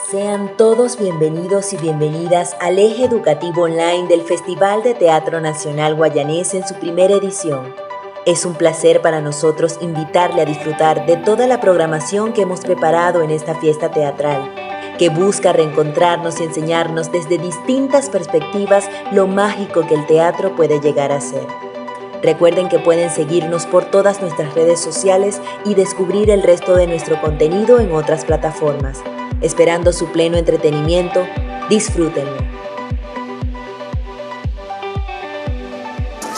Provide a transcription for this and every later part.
Sean todos bienvenidos y bienvenidas al eje educativo online del Festival de Teatro Nacional Guayanés en su primera edición. Es un placer para nosotros invitarle a disfrutar de toda la programación que hemos preparado en esta fiesta teatral, que busca reencontrarnos y enseñarnos desde distintas perspectivas lo mágico que el teatro puede llegar a ser. Recuerden que pueden seguirnos por todas nuestras redes sociales y descubrir el resto de nuestro contenido en otras plataformas. Esperando su pleno entretenimiento, disfrútenlo.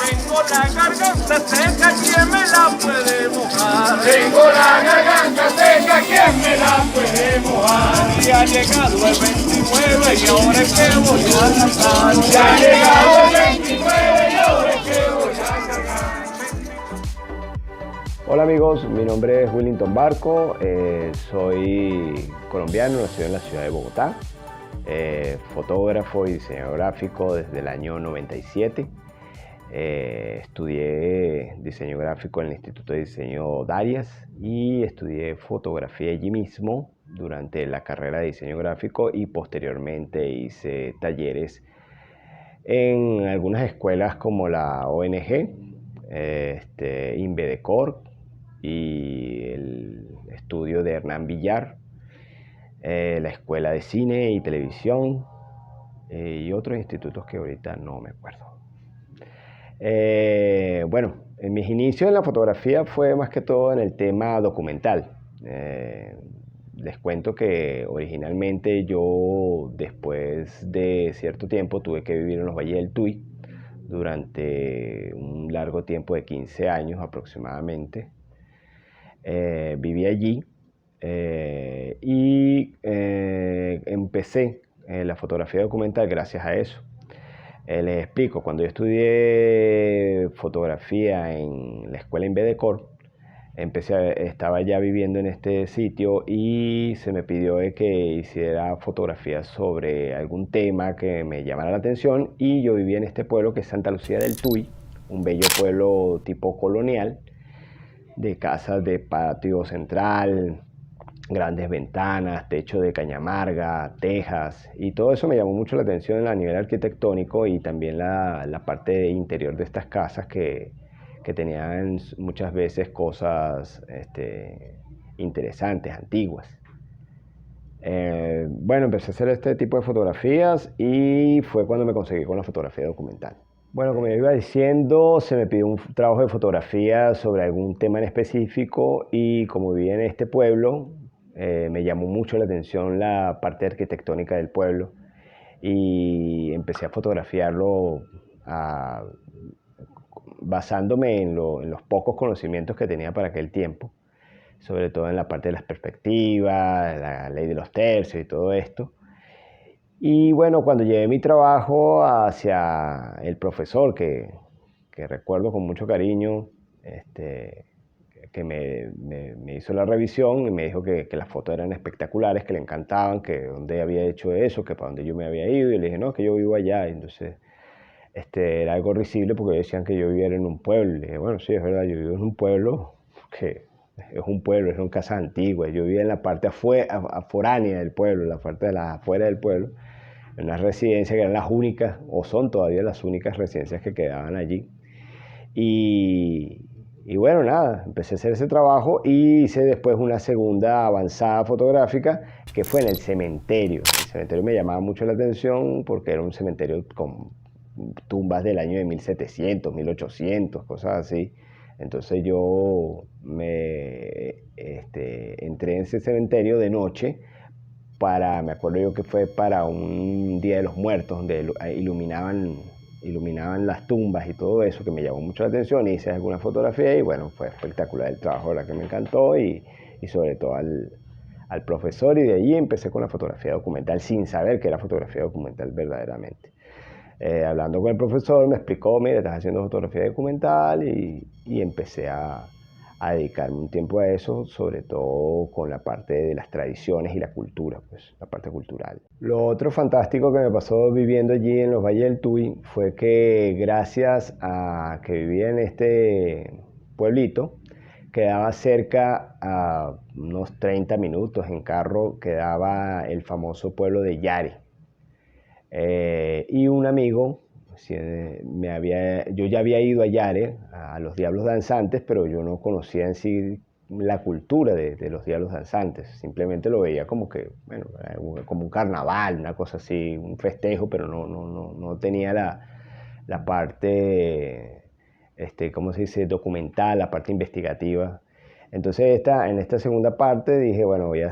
Tengo la garganta seca, ¿quién me la puede mojar? Tengo la garganta seca, ¿quién me la puede mojar? Y ha llegado el 29 y ahora es que voy a cantar. Ya ha llegado el 29 y ahora es que voy a cantar. Hola amigos, mi nombre es Willington Barco, soy colombiano, nacido en la ciudad de Bogotá, fotógrafo y diseñador gráfico desde el año 97. Estudié diseño gráfico en el Instituto de Diseño Darias y estudié fotografía allí mismo durante la carrera de diseño gráfico y posteriormente hice talleres en algunas escuelas como la ONG, Invedecor y el estudio de Hernán Villar, la Escuela de Cine y Televisión y otros institutos que ahorita no me acuerdo. Bueno, en mis inicios en la fotografía fue más que todo en el tema documental. Les cuento que originalmente yo, después de cierto tiempo, tuve que vivir en los Valles del Tuy durante un largo tiempo de 15 años aproximadamente. Viví allí y empecé la fotografía documental gracias a eso. Les explico, cuando yo estudié fotografía en la escuela Invedecor, estaba ya viviendo en este sitio y se me pidió de que hiciera fotografías sobre algún tema que me llamara la atención, y yo vivía en este pueblo que es Santa Lucía del Tuy, un bello pueblo tipo colonial, de casas de patio central, grandes ventanas, techo de cañamarga, tejas, y todo eso me llamó mucho la atención a nivel arquitectónico, y también la parte interior de estas casas que tenían muchas veces cosas interesantes, antiguas. Bueno, empecé a hacer este tipo de fotografías y fue cuando me conseguí con la fotografía documental. Bueno, como yo iba diciendo, se me pidió un trabajo de fotografía sobre algún tema en específico, y como vivía en este pueblo, me llamó mucho la atención la parte arquitectónica del pueblo y empecé a fotografiarlo basándome en los pocos conocimientos que tenía para aquel tiempo, sobre todo en la parte de las perspectivas, la ley de los tercios y todo esto. Y bueno, cuando llevé mi trabajo hacia el profesor, que recuerdo con mucho cariño, que me hizo la revisión y me dijo que las fotos eran espectaculares, que le encantaban, que dónde había hecho eso, que para dónde yo me había ido, y le dije, no, que yo vivo allá. Y entonces era algo risible porque decían que yo viviera en un pueblo. Y le dije, bueno, sí, es verdad, yo vivo en un pueblo que es un pueblo, son casas antiguas. Yo vivía en la parte foránea del pueblo, en la parte de la afuera del pueblo, en unas residencias que eran las únicas, o son todavía las únicas residencias que quedaban allí. Y bueno, nada, empecé a hacer ese trabajo y hice después una segunda avanzada fotográfica que fue en el cementerio. El cementerio me llamaba mucho la atención porque era un cementerio con tumbas del año de 1700, 1800, cosas así. Entonces yo entré en ese cementerio de noche me acuerdo yo que fue para un Día de los Muertos, donde iluminaban las tumbas y todo eso, que me llamó mucho la atención, y hice alguna fotografía y bueno, fue espectacular el trabajo, la que me encantó, y sobre todo al profesor, y de ahí empecé con la fotografía documental sin saber que era fotografía documental verdaderamente. Hablando con el profesor me explicó, mira, estás haciendo fotografía documental, y empecé a dedicarme un tiempo a eso, sobre todo con la parte de las tradiciones y la cultura, pues la parte cultural. Lo otro fantástico que me pasó viviendo allí en los Valles del Tuy fue que gracias a que vivía en este pueblito, quedaba cerca, a unos 30 minutos en carro, quedaba el famoso pueblo de Yare. Y un amigo, yo ya había ido a Yare, a los Diablos Danzantes, pero yo no conocía en sí la cultura de los Diablos Danzantes. Simplemente lo veía como que, bueno, como un carnaval, una cosa así, un festejo, pero no tenía la parte, ¿cómo se dice?, documental, la parte investigativa. Entonces en esta segunda parte dije, bueno, voy a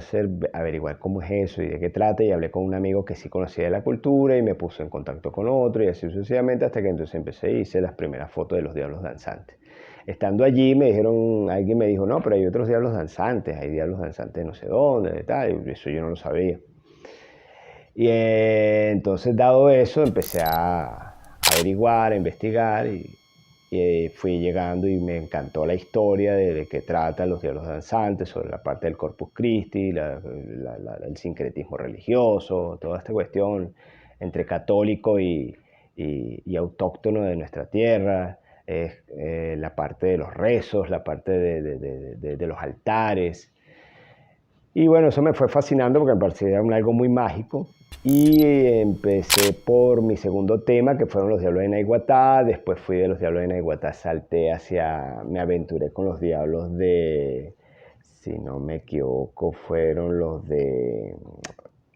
averiguar cómo es eso y de qué trata, y hablé con un amigo que sí conocía de la cultura y me puso en contacto con otro y así sucesivamente, hasta que entonces empecé y hice las primeras fotos de los Diablos Danzantes. Estando allí alguien me dijo, no, pero hay otros Diablos Danzantes, hay Diablos Danzantes no sé dónde, de tal, y eso yo no lo sabía. Y entonces, dado eso, empecé a averiguar, a investigar y fui llegando y me encantó la historia de qué tratan los Diablos Danzantes, sobre la parte del Corpus Christi, el sincretismo religioso, toda esta cuestión entre católico y autóctono de nuestra tierra, la parte de los rezos, la parte de los altares. Y bueno, eso me fue fascinando porque me parecía algo muy mágico. Y empecé por mi segundo tema, que fueron los Diablos de Naiguatá. Después fui de los Diablos de Naiguatá, me aventuré con los Diablos si no me equivoco, fueron los de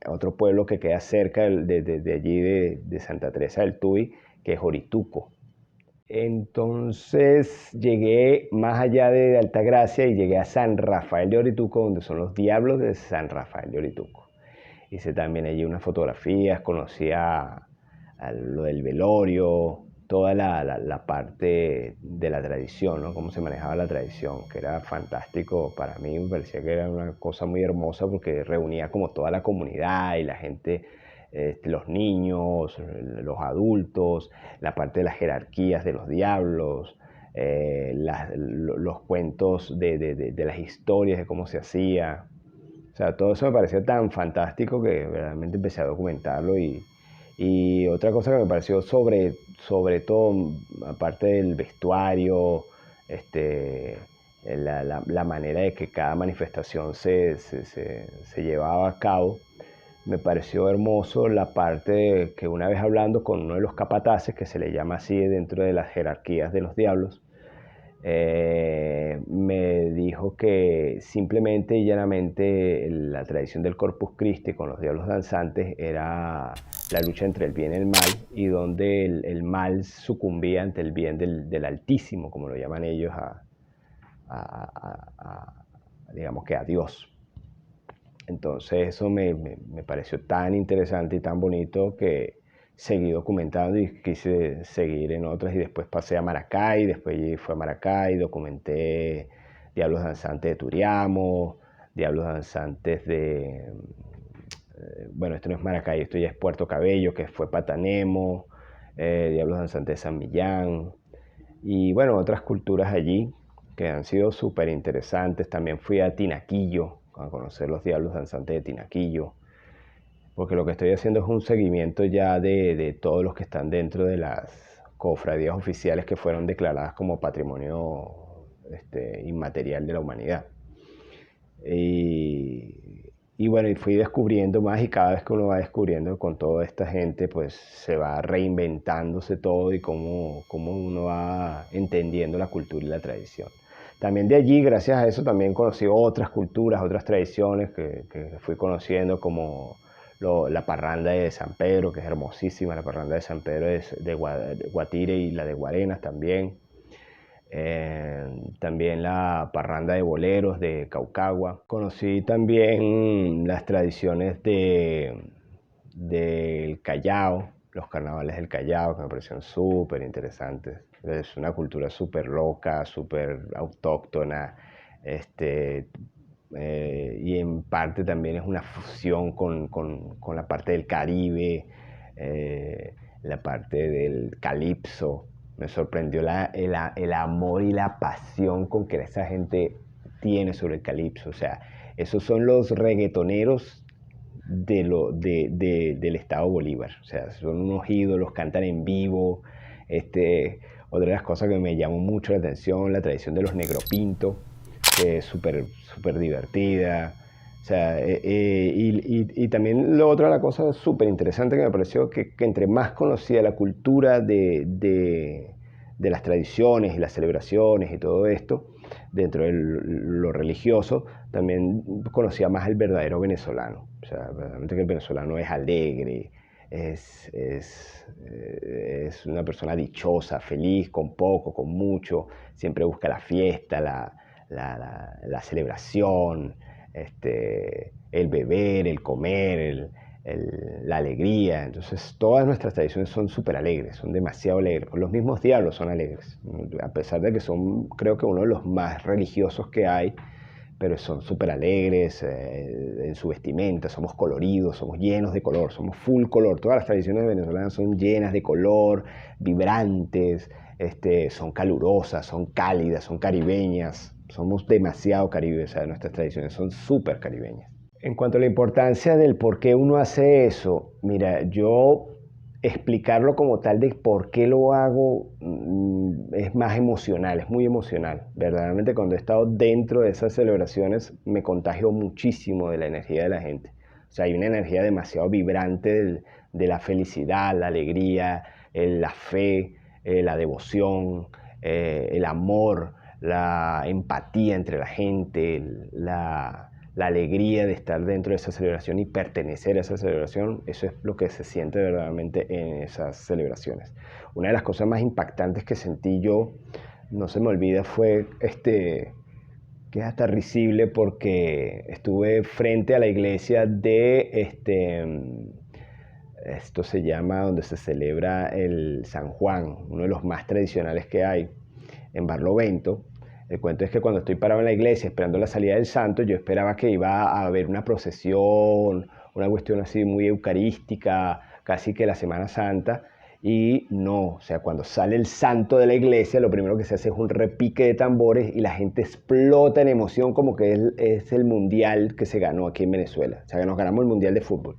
otro pueblo que queda cerca de allí, de Santa Teresa del Tuy, que es Orituco. Entonces llegué más allá de Altagracia y llegué a San Rafael de Orituco, donde son los Diablos de San Rafael de Orituco. Hice también allí unas fotografías, conocí a lo del velorio, toda la parte de la tradición, ¿no? Cómo se manejaba la tradición, que era fantástico para mí. Me parecía que era una cosa muy hermosa porque reunía como toda la comunidad y la gente, los niños, los adultos, la parte de las jerarquías de los diablos, los cuentos de las historias, de cómo se hacía. O sea, todo eso me pareció tan fantástico que realmente empecé a documentarlo. Y otra cosa que me pareció sobre todo, aparte del vestuario, la manera de que cada manifestación se llevaba a cabo, me pareció hermoso la parte que una vez hablando con uno de los capataces, que se le llama así dentro de las jerarquías de los diablos, me dijo que simplemente y llanamente la tradición del Corpus Christi con los Diablos Danzantes era la lucha entre el bien y el mal, y donde el mal sucumbía ante el bien del Altísimo, como lo llaman ellos, digamos que a Dios. Entonces eso me pareció tan interesante y tan bonito que seguí documentando y quise seguir en otras, y después pasé a Maracay, después fui a Maracay, documenté Diablos Danzantes de Turiamo, Diablos Danzantes bueno, esto no es Maracay, esto ya es Puerto Cabello, que fue Patanemo, Diablos Danzantes de San Millán, y bueno, otras culturas allí que han sido súper interesantes. También fui a Tinaquillo a conocer los Diablos Danzantes de Tinaquillo, porque lo que estoy haciendo es un seguimiento ya de todos los que están dentro de las cofradías oficiales que fueron declaradas como patrimonio inmaterial de la humanidad. Y bueno, y fui descubriendo más, y cada vez que uno va descubriendo con toda esta gente, pues se va reinventándose todo, y cómo uno va entendiendo la cultura y la tradición. También de allí, gracias a eso, también conocí otras culturas, otras tradiciones que fui conociendo, como la parranda de San Pedro, que es hermosísima. La parranda de San Pedro es de Guatire, y la de Guarenas también. También la parranda de boleros de Caucagua. Conocí también las tradiciones del Callao, los carnavales del Callao, que me parecieron súper interesantes. Es una cultura súper loca, súper autóctona, y en parte también es una fusión con la parte del Caribe, la parte del calipso. Me sorprendió el amor y la pasión con que esa gente tiene sobre el calipso. O sea, esos son los reggaetoneros del Estado Bolívar. O sea, son unos ídolos, cantan en vivo. Otra de las cosas que me llamó mucho la atención, la tradición de los negropintos. que es súper divertida. O sea, y también lo otro, la cosa súper interesante que me pareció, que entre más conocía la cultura de las tradiciones y las celebraciones y todo esto, dentro de lo religioso, también conocía más al verdadero venezolano. O sea, verdaderamente que el venezolano es alegre, es una persona dichosa, feliz, con poco, con mucho, siempre busca la fiesta, la celebración, el beber, el comer, la alegría. Entonces todas nuestras tradiciones son súper alegres, son demasiado alegres. Los mismos diablos son alegres, a pesar de que son, creo que uno de los más religiosos que hay, pero son súper alegres en su vestimenta, somos coloridos, somos llenos de color, somos full color. Todas las tradiciones venezolanas son llenas de color, vibrantes, son calurosas, son cálidas, son caribeñas. Somos demasiado caribes, o sea, nuestras tradiciones son súper caribeñas. En cuanto a la importancia del por qué uno hace eso, mira, yo explicarlo como tal de por qué lo hago es más emocional, es muy emocional. Verdaderamente cuando he estado dentro de esas celebraciones me contagio muchísimo de la energía de la gente. O sea, hay una energía demasiado vibrante de la felicidad, la alegría, la fe, la devoción, el amor, la empatía entre la gente, la alegría de estar dentro de esa celebración y pertenecer a esa celebración. Eso es lo que se siente verdaderamente en esas celebraciones. Una de las cosas más impactantes que sentí yo, no se me olvida, fue que es hasta risible, porque estuve frente a la iglesia esto se llama donde se celebra el San Juan, uno de los más tradicionales que hay, en Barlovento. El cuento es que cuando estoy parado en la iglesia esperando la salida del santo, yo esperaba que iba a haber una procesión, una cuestión así muy eucarística, casi que la Semana Santa, y no. O sea, cuando sale el santo de la iglesia, lo primero que se hace es un repique de tambores y la gente explota en emoción, como que es el mundial que se ganó aquí en Venezuela. O sea, que nos ganamos el mundial de fútbol.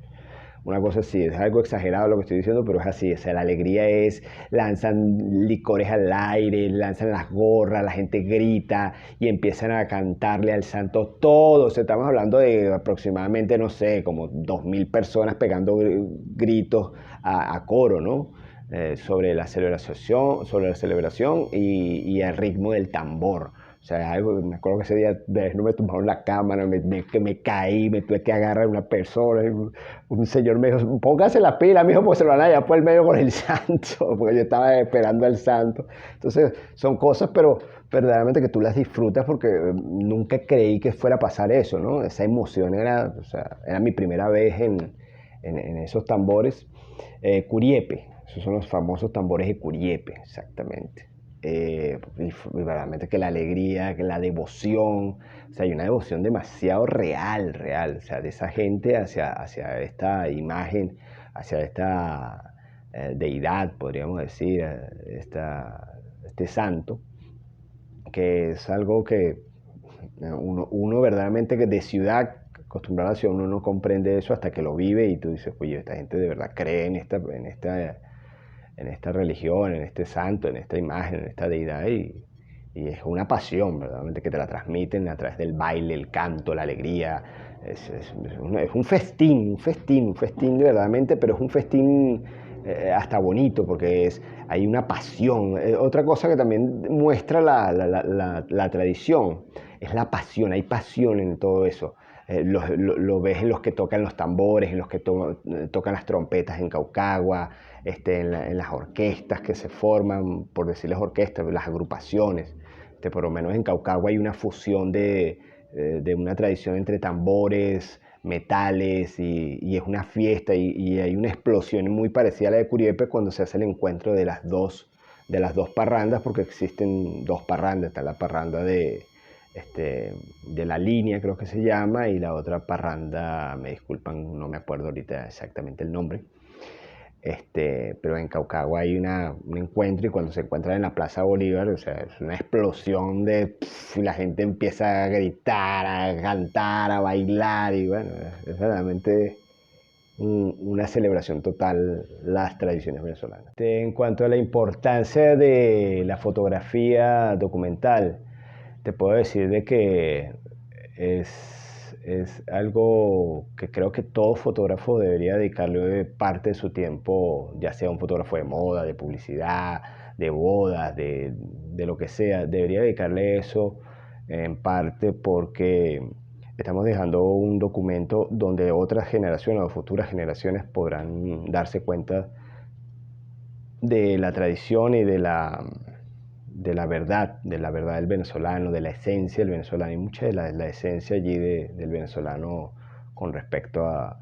Una cosa así, es algo exagerado lo que estoy diciendo, pero es así. O sea, la alegría es, lanzan licores al aire, lanzan las gorras, la gente grita y empiezan a cantarle al santo todos. Estamos hablando de aproximadamente, no sé, como 2000 personas pegando gritos a coro, ¿no? Sobre la celebración y al ritmo del tambor. O sea, algo, me acuerdo que ese día no me tomaron la cámara, me caí, me tuve que agarrar a una persona. Un señor me dijo, póngase la pila, mijo, porque se lo van a llevar por el medio con el santo, porque yo estaba esperando al santo. Entonces, son cosas, pero verdaderamente que tú las disfrutas, porque nunca creí que fuera a pasar eso, ¿no? Esa emoción era mi primera vez en esos tambores. Curiepe, esos son los famosos tambores de Curiepe, exactamente. Y verdaderamente que la alegría, que la devoción, o sea, hay una devoción demasiado real, o sea, de esa gente hacia esta imagen, hacia esta deidad, podríamos decir, este santo, que es algo que uno verdaderamente que de ciudad, acostumbrado a la ciudad, uno no comprende eso hasta que lo vive y tú dices, oye, esta gente de verdad cree en esta religión, en este santo, en esta imagen, en esta deidad, y es una pasión, verdaderamente, que te la transmiten a través del baile, el canto, la alegría. Es un festín, verdaderamente, pero es un festín hasta bonito, porque hay una pasión. Otra cosa que también muestra la tradición es la pasión, hay pasión en todo eso. Lo ves en los que tocan los tambores, en los que tocan las trompetas en Caucagua, en las orquestas que se forman, por decirles orquestas, las agrupaciones. Por lo menos en Caucagua hay una fusión de una tradición entre tambores, metales, y es una fiesta, y hay una explosión muy parecida a la de Curiepe cuando se hace el encuentro de las dos parrandas, porque existen dos parrandas. Está la parranda de la línea, creo que se llama, y la otra parranda, me disculpan, no me acuerdo ahorita exactamente el nombre. Pero en Caucagua hay un encuentro, y cuando se encuentran en la Plaza Bolívar, o sea, es una explosión y la gente empieza a gritar, a cantar, a bailar, y bueno, es verdaderamente una celebración total las tradiciones venezolanas. En cuanto a la importancia de la fotografía documental, te puedo decir de que es algo que creo que todo fotógrafo debería dedicarle parte de su tiempo, ya sea un fotógrafo de moda, de publicidad, de bodas, de lo que sea, debería dedicarle eso en parte porque estamos dejando un documento donde otras generaciones o futuras generaciones podrán darse cuenta de la tradición y de la verdad del venezolano, de la esencia del venezolano, y mucha de la esencia allí del venezolano con respecto a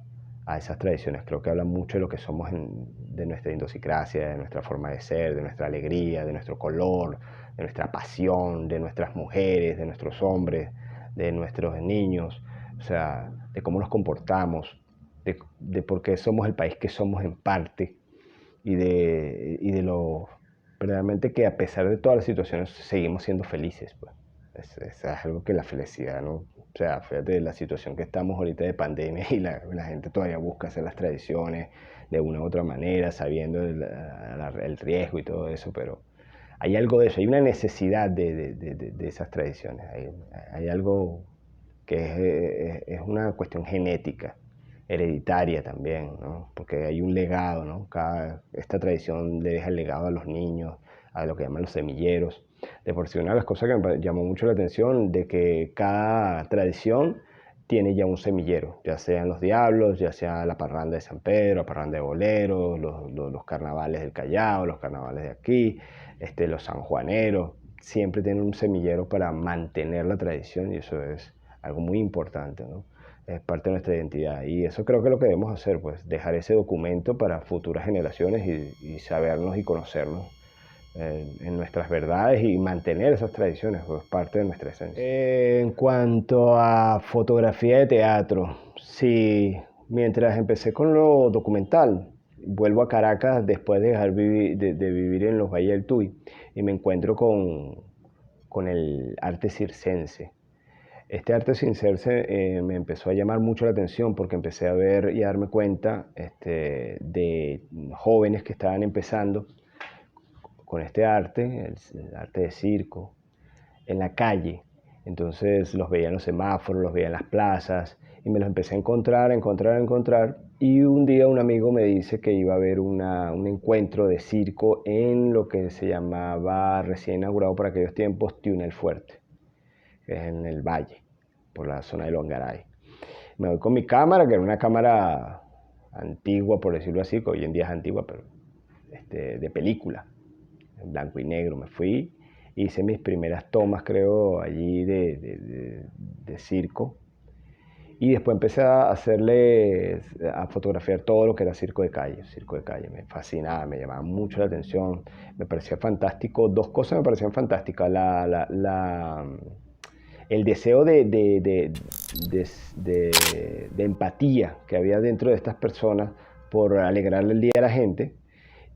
esas tradiciones. Creo que habla mucho de lo que somos, de nuestra idiosincrasia, de nuestra forma de ser, de nuestra alegría, de nuestro color, de nuestra pasión, de nuestras mujeres, de nuestros hombres, de nuestros niños, o sea, de cómo nos comportamos, de por qué somos el país que somos en parte, y de lo verdaderamente que a pesar de todas las situaciones seguimos siendo felices, pues. Es algo que la felicidad, ¿no? O sea, fíjate la situación que estamos ahorita de pandemia y la gente todavía busca hacer las tradiciones de una u otra manera, sabiendo el riesgo y todo eso, pero hay algo de eso, hay una necesidad de esas tradiciones, hay algo que es una cuestión genética, hereditaria también, ¿no? Porque hay un legado, ¿no? Esta tradición le deja el legado a los niños, a lo que llaman los semilleros. De por sí, una de las cosas que me llamó mucho la atención de que cada tradición tiene ya un semillero, ya sean los diablos, ya sea la parranda de San Pedro, la parranda de Boleros, los carnavales del Callao, los carnavales de aquí, los sanjuaneros, siempre tienen un semillero para mantener la tradición y eso es algo muy importante, ¿no? Es parte de nuestra identidad y eso creo que es lo que debemos hacer, pues dejar ese documento para futuras generaciones y sabernos y conocernos en nuestras verdades y mantener esas tradiciones, pues parte de nuestra esencia. En cuanto a fotografía de teatro, sí, mientras empecé con lo documental, vuelvo a Caracas después de dejar de vivir en los Valles del Tuy y me encuentro con el arte circense. Este arte circense me empezó a llamar mucho la atención porque empecé a ver y a darme cuenta de jóvenes que estaban empezando con este arte, el arte de circo, en la calle. Entonces los veía en los semáforos, los veía en las plazas y me los empecé a encontrar. Y un día un amigo me dice que iba a haber un encuentro de circo en lo que se llamaba, recién inaugurado por aquellos tiempos, Túnel Fuerte, que es en el Valle, por la zona de Longaray. Me voy con mi cámara, que era una cámara antigua, por decirlo así, que hoy en día es antigua, pero de película, en blanco y negro. Me fui, hice mis primeras tomas, creo, allí de circo. Y después empecé a fotografiar todo lo que era circo de calle. Circo de calle me fascinaba, me llamaba mucho la atención, me parecía fantástico. Dos cosas me parecían fantásticas. El deseo de empatía que había dentro de estas personas por alegrarle el día a la gente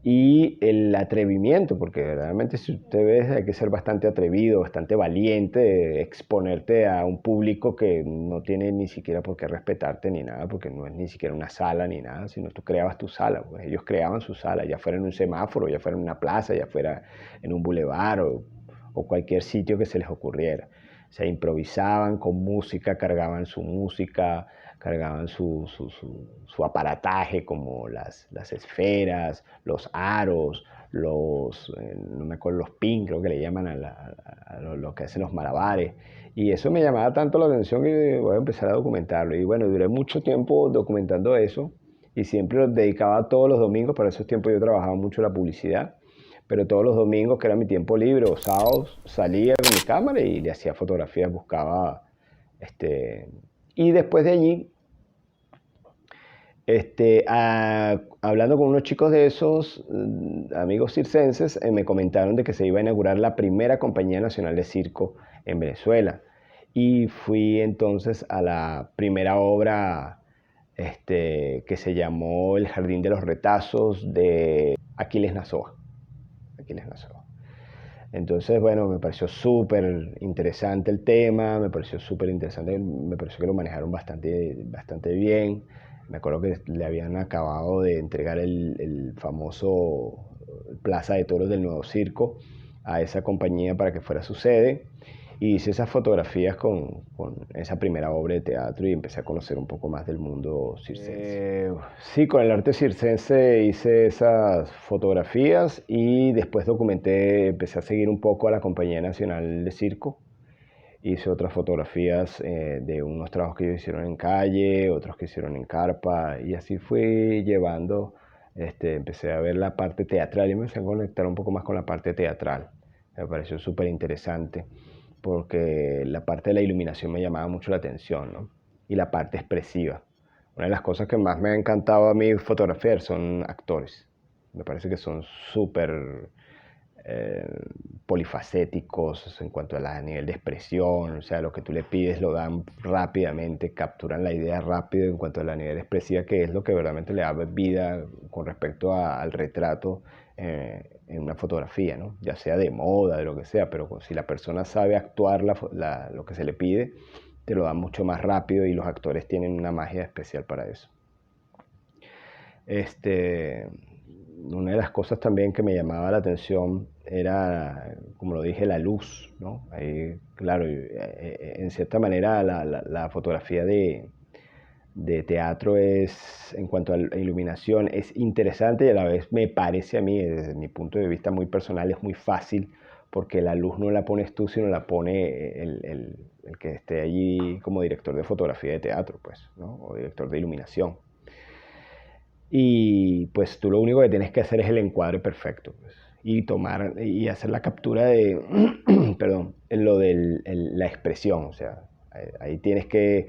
y el atrevimiento, porque realmente si usted ve hay que ser bastante atrevido, bastante valiente, exponerte a un público que no tiene ni siquiera por qué respetarte ni nada, porque no es ni siquiera una sala ni nada, sino tú creabas tu sala, pues ellos creaban su sala, ya fuera en un semáforo, ya fuera en una plaza, ya fuera en un bulevar o cualquier sitio que se les ocurriera. Se improvisaban con música, cargaban su música, cargaban su aparataje como las esferas, los aros, no me acuerdo, los pin, creo que le llaman a lo que hacen los malabares. Y eso me llamaba tanto la atención que voy a empezar a documentarlo. Y bueno, duré mucho tiempo documentando eso y siempre lo dedicaba todos los domingos. Para esos tiempos yo trabajaba mucho la publicidad, pero todos los domingos, que era mi tiempo libre, o sábados, salía con mi cámara y le hacía fotografías, buscaba, y después de allí, hablando con unos chicos de esos, amigos circenses, me comentaron de que se iba a inaugurar la primera compañía nacional de circo en Venezuela. Y fui entonces a la primera obra, que se llamó El Jardín de los Retazos de Aquiles Nazoa. Entonces, bueno, me pareció súper interesante el tema, me pareció que lo manejaron bastante bien. Me acuerdo que le habían acabado de entregar el famoso Plaza de Toros del Nuevo Circo a esa compañía para que fuera su sede. Y hice esas fotografías con esa primera obra de teatro y empecé a conocer un poco más del mundo circense. Sí, con el arte circense hice esas fotografías y después documenté, empecé a seguir un poco a la Compañía Nacional de Circo. Hice otras fotografías de unos trabajos que ellos hicieron en calle, otros que hicieron en carpa, y así fui llevando, empecé a ver la parte teatral y me empecé a conectar un poco más con la parte teatral. Me pareció súper interesante porque la parte de la iluminación me llamaba mucho la atención, ¿no? Y la parte expresiva. Una de las cosas que más me ha encantado a mí fotografiar son actores. Me parece que son súper eh, polifacéticos en cuanto a nivel de expresión, o sea, lo que tú le pides lo dan rápidamente, capturan la idea rápido en cuanto a la nivel expresiva, que es lo que verdaderamente le da vida con respecto al retrato en una fotografía, ¿no? Ya sea de moda, de lo que sea, pero si la persona sabe actuar lo que se le pide, te lo dan mucho más rápido y los actores tienen una magia especial para eso. Una de las cosas también que me llamaba la atención era, como lo dije, la luz, ¿no? Ahí, claro, en cierta manera la fotografía de teatro es, en cuanto a la iluminación, es interesante y a la vez me parece a mí, desde mi punto de vista muy personal, es muy fácil porque la luz no la pones tú, sino la pone el que esté allí como director de fotografía de teatro, pues, ¿no? O director de iluminación. Y pues tú lo único que tienes que hacer es el encuadre perfecto, pues, y tomar y hacer la captura de, perdón, en lo de la expresión, o sea, ahí tienes que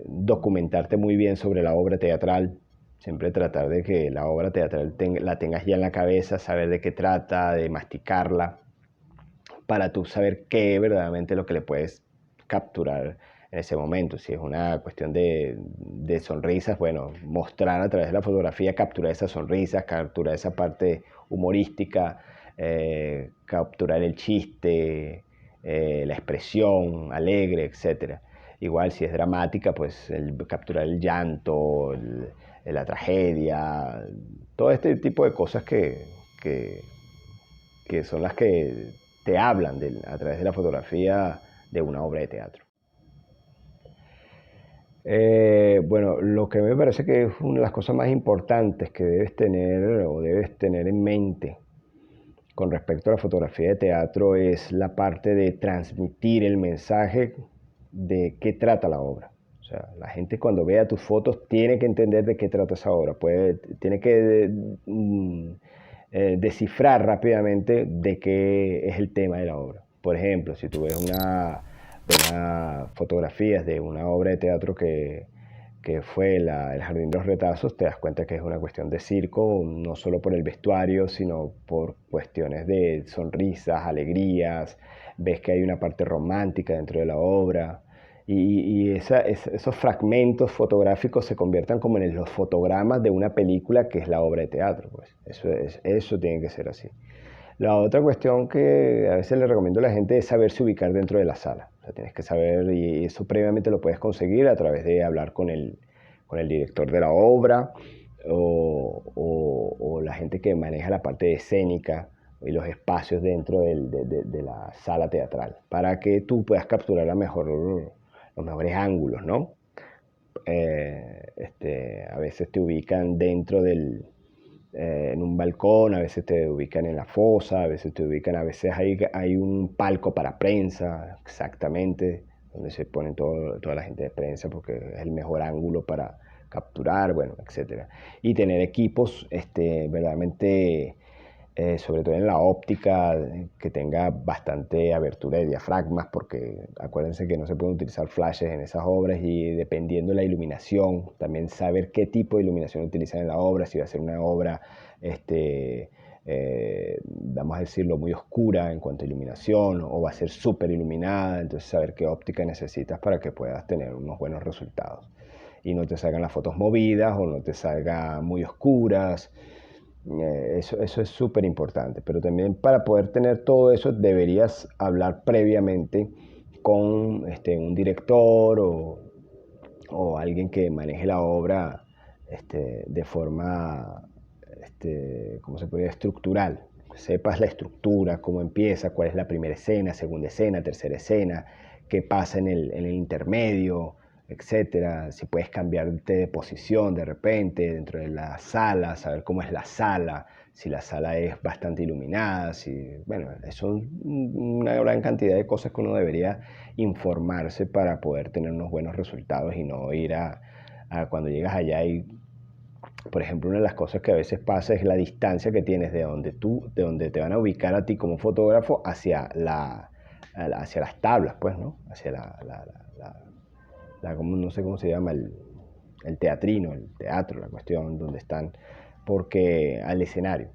documentarte muy bien sobre la obra teatral, siempre tratar de que la obra teatral la tengas ya en la cabeza, saber de qué trata, de masticarla, para tú saber qué verdaderamente es lo que le puedes capturar en ese momento. Si es una cuestión de sonrisas, bueno, mostrar a través de la fotografía, capturar esas sonrisas, capturar esa parte humorística, capturar el chiste, la expresión alegre, etc. Igual si es dramática, pues capturar el llanto, la tragedia, todo este tipo de cosas que son las que te hablan a través de la fotografía de una obra de teatro. Bueno, lo que me parece que es una de las cosas más importantes que debes tener en mente con respecto a la fotografía de teatro es la parte de transmitir el mensaje de qué trata la obra. O sea, la gente cuando vea tus fotos tiene que entender de qué trata esa obra, tiene que descifrar rápidamente de qué es el tema de la obra. Por ejemplo, si tú ves unas fotografías de una obra de teatro que fue El Jardín de los Retazos, te das cuenta que es una cuestión de circo, no solo por el vestuario, sino por cuestiones de sonrisas, alegrías, ves que hay una parte romántica dentro de la obra, y esos fragmentos fotográficos se conviertan como en los fotogramas de una película que es la obra de teatro, pues. Eso tiene que ser así. La otra cuestión que a veces le recomiendo a la gente es saberse ubicar dentro de la sala. O sea, tienes que saber, y eso previamente lo puedes conseguir a través de hablar con el director de la obra o la gente que maneja la parte escénica y los espacios dentro de la sala teatral, para que tú puedas capturar los mejores ángulos, ¿no? A veces te ubican dentro en un balcón, a veces te ubican en la fosa, a veces hay un palco para prensa, exactamente, donde se ponen toda la gente de prensa porque es el mejor ángulo para capturar, bueno, etcétera. Y tener equipos verdaderamente, sobre todo en la óptica, que tenga bastante abertura de diafragmas, porque acuérdense que no se pueden utilizar flashes en esas obras y dependiendo de la iluminación, también saber qué tipo de iluminación utilizar en la obra, si va a ser una obra, vamos a decirlo, muy oscura en cuanto a iluminación o va a ser súper iluminada, entonces saber qué óptica necesitas para que puedas tener unos buenos resultados y no te salgan las fotos movidas o no te salgan muy oscuras. Eso es súper importante, pero también para poder tener todo eso deberías hablar previamente con un director o alguien que maneje la obra de forma, ¿cómo se podría? Estructural, sepas la estructura, cómo empieza, cuál es la primera escena, segunda escena, tercera escena, qué pasa en el intermedio, etcétera. Si puedes cambiarte de posición de repente dentro de la sala, saber cómo es la sala, si la sala es bastante iluminada, bueno, son una gran cantidad de cosas que uno debería informarse para poder tener unos buenos resultados y no ir a cuando llegas allá y, por ejemplo, una de las cosas que a veces pasa es la distancia que tienes de donde te van a ubicar a ti como fotógrafo hacia hacia las tablas, pues, ¿no? Hacia no sé cómo se llama, el teatrino, el teatro, la cuestión donde están, porque al escenario.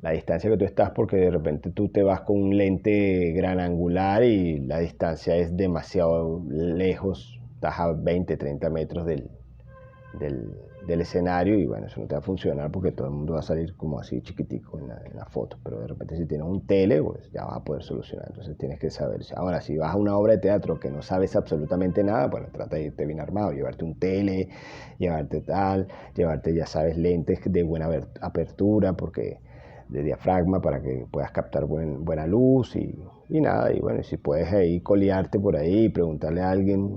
La distancia que tú estás, porque de repente tú te vas con un lente gran angular y la distancia es demasiado lejos, estás a 20, 30 metros del escenario y bueno, eso no te va a funcionar porque todo el mundo va a salir como así chiquitico en la foto, pero de repente si tienes un tele, pues ya vas a poder solucionar. Entonces tienes que saber. Ahora, si vas a una obra de teatro que no sabes absolutamente nada, bueno, trata de irte bien armado, llevarte un tele, llevarte ya sabes, lentes de buena apertura, porque de diafragma, para que puedas captar buena luz y nada, y bueno, si puedes ahí colearte por ahí, preguntarle a alguien,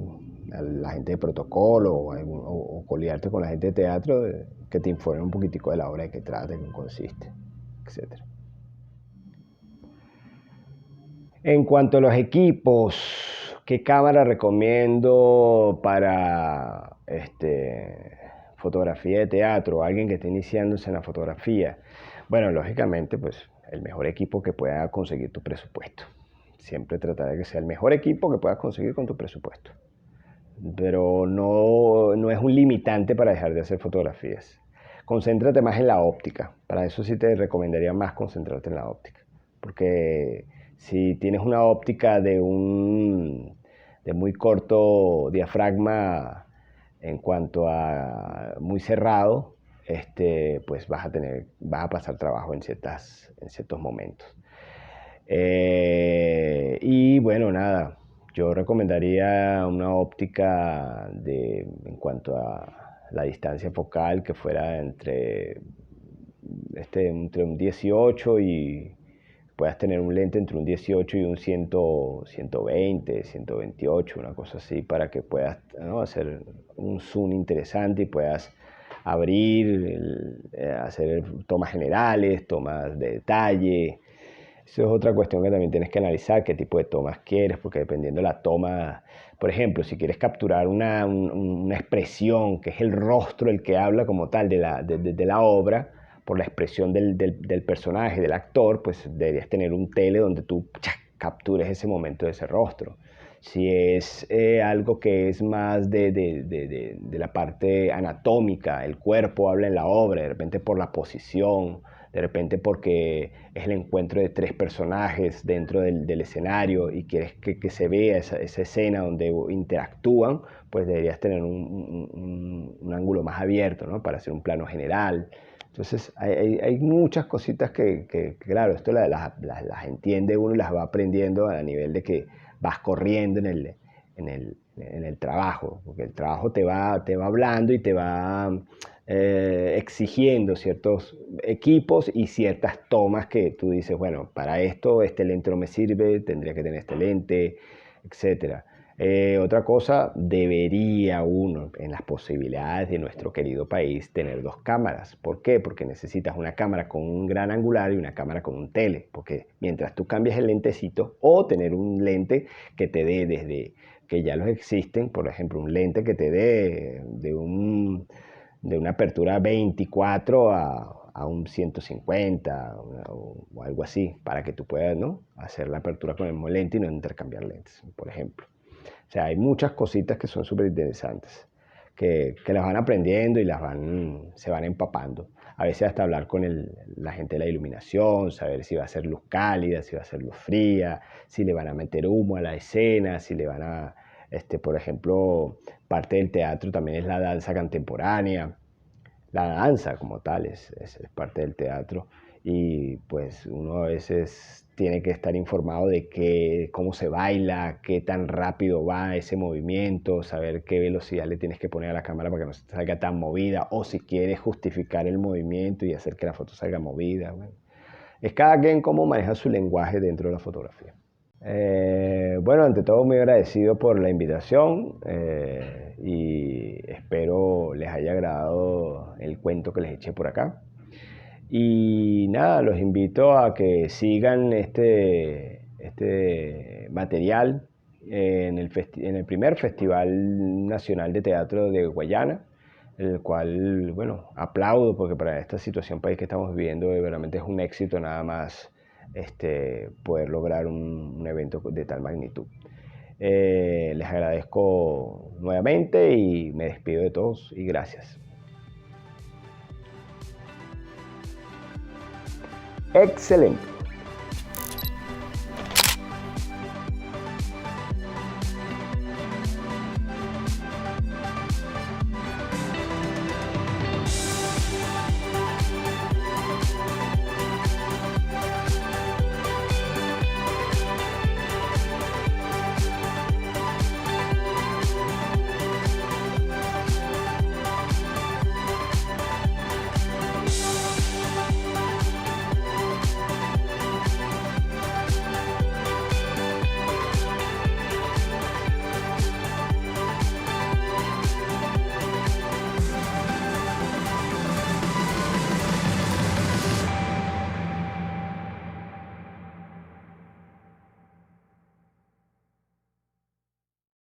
a la gente de protocolo o colearte con la gente de teatro, que te informe un poquitico de la obra, de qué trata, de qué consiste, etc. En cuanto a los equipos, ¿qué cámara recomiendo para fotografía de teatro? Alguien que esté iniciándose en la fotografía. Bueno, lógicamente, pues el mejor equipo que pueda conseguir tu presupuesto. Siempre tratar de que sea el mejor equipo que puedas conseguir con tu presupuesto. Pero no es un limitante para dejar de hacer fotografías. Concéntrate más en la óptica. Para eso sí te recomendaría más concentrarte en la óptica. Porque si tienes una óptica de muy corto diafragma en cuanto a muy cerrado, pues vas a pasar trabajo en ciertos momentos. Y bueno, nada, yo recomendaría una óptica en cuanto a la distancia focal que fuera entre un 18 y puedas tener un lente entre un 18 y un 120, 128, una cosa así, para que puedas, ¿no?, hacer un zoom interesante y puedas abrir, hacer tomas generales, tomas de detalle. Eso es otra cuestión que también tienes que analizar, qué tipo de tomas quieres, porque dependiendo de la toma, por ejemplo, si quieres capturar una expresión, que es el rostro el que habla como tal de la obra, por la expresión del personaje, del actor, pues deberías tener un tele donde tú captures ese momento de ese rostro. Si es algo que es más de la parte anatómica, el cuerpo habla en la obra, de repente por la posición, de repente porque es el encuentro de tres personajes dentro del escenario y quieres que se vea esa escena donde interactúan, pues deberías tener un ángulo más abierto, ¿no?, para hacer un plano general. Entonces hay muchas cositas que claro, esto las entiende uno y las va aprendiendo a nivel de que vas corriendo en el trabajo, porque el trabajo te va hablando y te va exigiendo ciertos equipos y ciertas tomas que tú dices, bueno, para esto este lente no me sirve, tendría que tener este lente, etc. Otra cosa, debería uno, en las posibilidades de nuestro querido país, tener dos cámaras. ¿Por qué? Porque necesitas una cámara con un gran angular y una cámara con un tele, porque mientras tú cambias el lentecito, o tener un lente que te dé desde, que ya los existen, por ejemplo, un lente que te dé de una apertura 24 a un 150 o algo así, para que tú puedas, ¿no?, hacer la apertura con el mismo lente y no intercambiar lentes, por ejemplo. O sea, hay muchas cositas que son súper interesantes, que las van aprendiendo y se van empapando. A veces hasta hablar con la gente de la iluminación, saber si va a ser luz cálida, si va a ser luz fría, si le van a meter humo a la escena, si le van a... por ejemplo, parte del teatro también es la danza contemporánea. La danza como tal es parte del teatro y pues uno a veces tiene que estar informado de cómo se baila, qué tan rápido va ese movimiento, saber qué velocidad le tienes que poner a la cámara para que no salga tan movida, o si quieres justificar el movimiento y hacer que la foto salga movida. Bueno, es cada quien cómo maneja su lenguaje dentro de la fotografía. Bueno, ante todo muy agradecido por la invitación y espero les haya agradado el cuento que les eché por acá. Y nada, los invito a que sigan este material en el primer Festival Nacional de Teatro de Guayana, el cual, bueno, aplaudo porque para esta situación país que estamos viviendo realmente es un éxito nada más poder lograr un evento de tal magnitud. Les agradezco nuevamente y me despido de todos y gracias. Excelente.